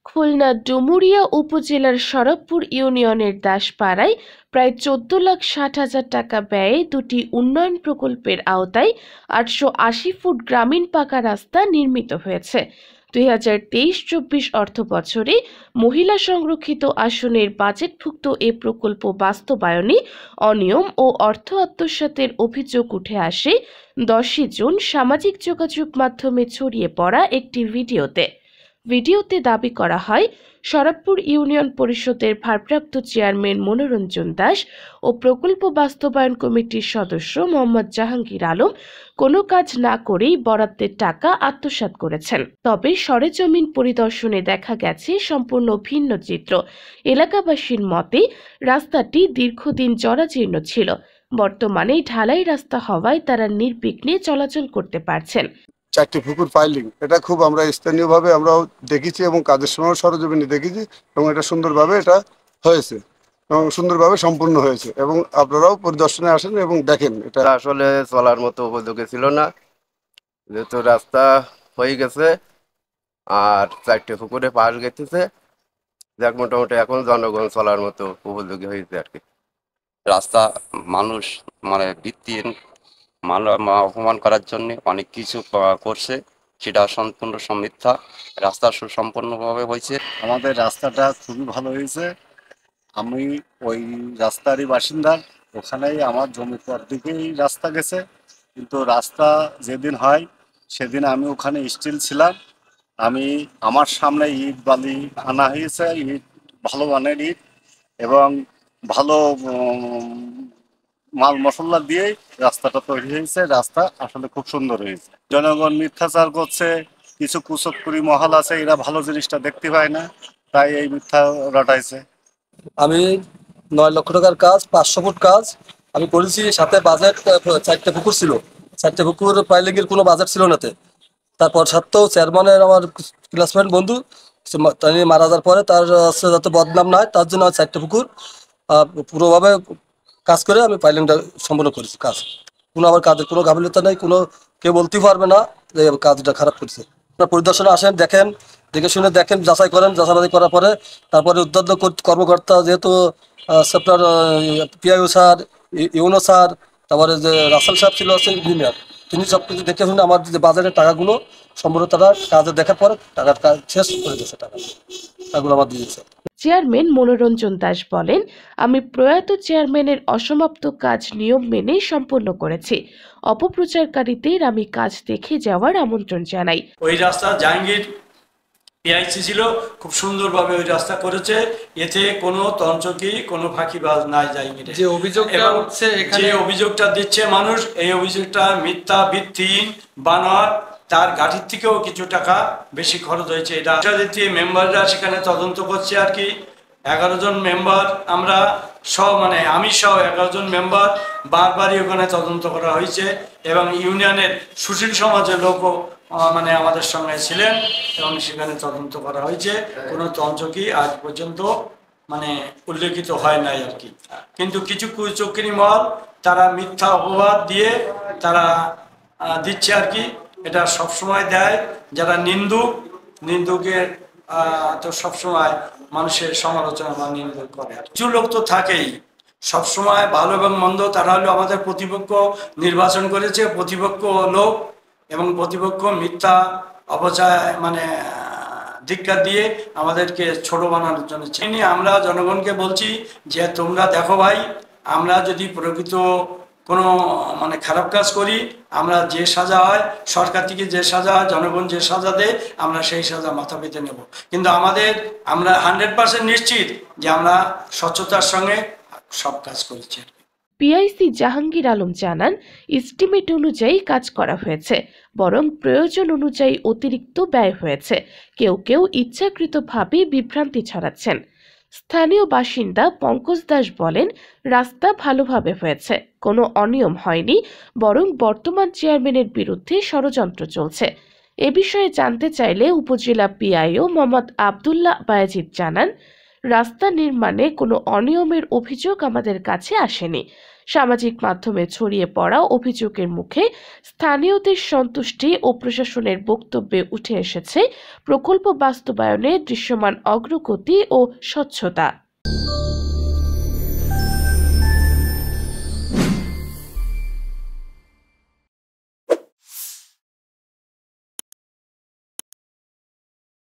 খুলনা ডুমুরিয়া উপজেলার শরৎপুর ইউনিয়নের দাসপাড়ায় প্রায় 14,60,000 টাকা ব্যয়ে দুটি উন্নয়ন প্রকল্পের আওতায় 880 ফুট গ্রামীণ পাকা রাস্তা নির্মিত হয়েছে। 2023-24 অর্থবছরে মহিলা সংরক্ষিত আসনের বাজেটভুক্ত এ প্রকল্প বাস্তবায়নে অনিয়ম ও অর্থ আত্মসাতের অভিযোগ উঠে আসে 10 জুন সামাজিক যোগাযোগ মাধ্যমে ছড়িয়ে পড়া একটি ভিডিওতে দাবি করা হয়, শরৎপুর ইউনিয়ন পরিষদের ভারপ্রাপ্ত চেয়ারম্যান মনোরঞ্জন দাস ও প্রকল্প বাস্তবায়ন কমিটির সদস্য মোহাম্মদ জাহাঙ্গীর আলম কোনো কাজ না করেই বরাদ্দের টাকা আত্মসাৎ করেছেন। তবে সরেজমিন পরিদর্শনে দেখা গেছে সম্পূর্ণ ভিন্ন চিত্র। এলাকাবাসীর মতে রাস্তাটি দীর্ঘদিন জরাজীর্ণ ছিল। বর্তমানে ঢালাই রাস্তা হওয়ায় তারা নির্বিঘ্নে চলাচল করতে পারছেন। 4টি পুকুর পাইলিং, এটা খুব আমরা স্থানীয়ভাবে আমরাও দেখেছি এবং কাজের সময় সরজমিনে দেখেছি এবং এটা সুন্দরভাবে এটা হয়েছে এবং সুন্দরভাবে সম্পূর্ণ হয়েছে এবং আপনারাও পরিদর্শনে আসেন এবং দেখেন। এটা আসলে চলার মতো উপযোগী ছিল না, যেহেতু রাস্তা হয়ে গেছে আর 4টে পুকুরে পাশ গেছে, যাক মোটামুটি এখন জনগণ চলার মতো উপযোগী হয়েছে আর কি। রাস্তা মানুষ ভিত্তিহীন অপমান করার জন্য অনেক কিছু করছে, সেটা সম্পূর্ণ মিথ্যা। রাস্তা সুসম্পন্নভাবে হয়েছে। আমাদের রাস্তাটা খুবই ভালো হয়েছে। আমি ওই রাস্তারই বাসিন্দা, ওখানেই আমার জমির পর দিকেই রাস্তা গেছে, কিন্তু রাস্তা যেদিন হয় সেদিন আমি ওখানে স্টিল ছিলাম। আমার সামনে ইট বালি আনা হয়েছে, ইট ভালো মানের ইট এবং ভালো মাল মশলা দিয়েই রাস্তাটা তৈরি হয়েছে। রাস্তা আসলে খুব সুন্দর হয়েছে। জনগণ মিথ্যাচার করছে, কিছু কুচক্রী মহল আছে, এরা ভালো জিনিসটা দেখতে পায় না, তাই এই মিথ্যা রটাইছে। আমি 9 লক্ষ টাকার কাজ, 500 ফুট কাজ আমি করেছি। সাথে বাজেট 4টে পুকুর ছিল, 4টে পুকুর পাইলিংয়ের কোনো বাজেট ছিল না। তারপর সত্ত্বেও চেয়ারম্যানের আমার ক্লাসমেট বন্ধু তিনি মারা যাওয়ার পরে তার যাতে বদনাম না হয় তার জন্য 4টে পুকুর পুরোভাবে কাজ করে আমি পাইলিংটা সম্পন্ন করেছি। আবার কাজের কোনো গাফিলতা নেই, কেউ বলতেই পারবে না যে কাজটা খারাপ করছে। আপনার পরিদর্শনে আসেন, দেখে শুনে দেখেন, যাচাই করেন। যাচাই করার পরে তারপরে উদ্যোগ কর্মকর্তা, যেহেতু আপনার পিআইও স্যার, ইউনো স্যার, তারপরে যে রাসেল সাহেব ছিল ইঞ্জিনিয়ার, তিনি সব কিছু দেখে শুনে আমার যে বাজারের টাকাগুলো সম্পূর্ণ তারা কাজে দেখার পরে টাকার কাজ শেষ করে দিয়েছে, টাকাগুলো আমার দিয়েছে। চেয়ারম্যান মনোরঞ্জন দাস বলেন, আমি প্রয়াত চেয়ারম্যানের অসমাপ্ত কাজ নিয়ম মেনে সম্পন্ন করেছি। অপপ্রচারকারীদের আমি কাজ দেখে যাওয়ার আমন্ত্রণ জানাই। ওই রাস্তা জাহাঙ্গীর পিআইসি ছিল, খুব সুন্দরভাবে ওই রাস্তা করেছে। এতে কোনো তঞ্চকি, কোনো ফাঁকিবাজ নাই জাহাঙ্গীর। যে অভিযোগটা দিচ্ছে মানুষ, এই অভিযোগটা মিথ্যা, ভিত্তিহীন, বানোয়াট। তার গাড়ির থেকেও কিছু টাকা বেশি খরচ হয়েছে। এটা মেম্বাররা সেখানে তদন্ত করছে আর কি। 11 জন মেম্বার আমরা আমি সহ 11 জন মেম্বার বারবারই ওখানে তদন্ত করা হয়েছে এবং ইউনিয়নের সুশীল সমাজের লোকও আমাদের সঙ্গে ছিলেন এবং সেখানে তদন্ত করা হয়েছে। কোনো তঞ্চকি আজ পর্যন্ত উল্লেখিত হয় নাই আর কি। কিন্তু কিছু কুচক্রী মহল তারা মিথ্যা অপবাদ দিয়ে তারা দিচ্ছে আর কি। এটা সবসময় দেয় যারা নিন্দুকের তো সবসময় মানুষের সমালোচনা বা নিন্দা করে। কিছু লোক তো থাকেই সবসময় ভালো এবং মন্দ, তারা হলো আমাদের প্রতিপক্ষ নির্বাচন করেছে, প্রতিপক্ষ লোক এবং প্রতিপক্ষ মিথ্যা অপচয় ধিক্কার দিয়ে আমাদেরকে ছোট বানানোর জন্য। আমরা জনগণকে বলছি যে তোমরা দেখো ভাই, আমরা যদি প্রকৃত কোনো খারাপ কাজ করি, আমরা যে সাজা হয় সরকার থেকে, যে সাজা হয় জনগণ যে সাজা দেয়, আমরা সেই সাজা মাথা পেতে নেব। কিন্তু আমরা 100% নিশ্চিত যে আমরা স্বচ্ছতার সঙ্গে সব কাজ করেছি। পিআইসি জাহাঙ্গীর আলম জানান, এস্টিমেট অনুযায়ী কাজ করা হয়েছে, বরং প্রয়োজন অনুযায়ী অতিরিক্ত ব্যয় হয়েছে। কেউ ইচ্ছাকৃতভাবে বিভ্রান্তি ছড়াচ্ছেন। স্থানীয় বাসিন্দা পঙ্কজ দাস বলেন, রাস্তা ভালোভাবে হয়েছে, কোনো অনিয়ম হয়নি, বরং বর্তমান চেয়ারম্যানের বিরুদ্ধে ষড়যন্ত্র চলছে। এ বিষয়ে জানতে চাইলে উপজেলা পিআইও মোহাম্মদ আবদুল্লাহ বায়েজিদ জানান, রাস্তা নির্মাণে কোনো অনিয়মের অভিযোগ আমাদের কাছে আসেনি। সামাজিক মাধ্যমে ছড়িয়ে পড়া অভিযোগের মুখে স্থানীয়দের সন্তুষ্টি ও প্রশাসনের বক্তব্যে উঠে এসেছে প্রকল্প বাস্তবায়নে দৃশ্যমান অগ্রগতি ও স্বচ্ছতা।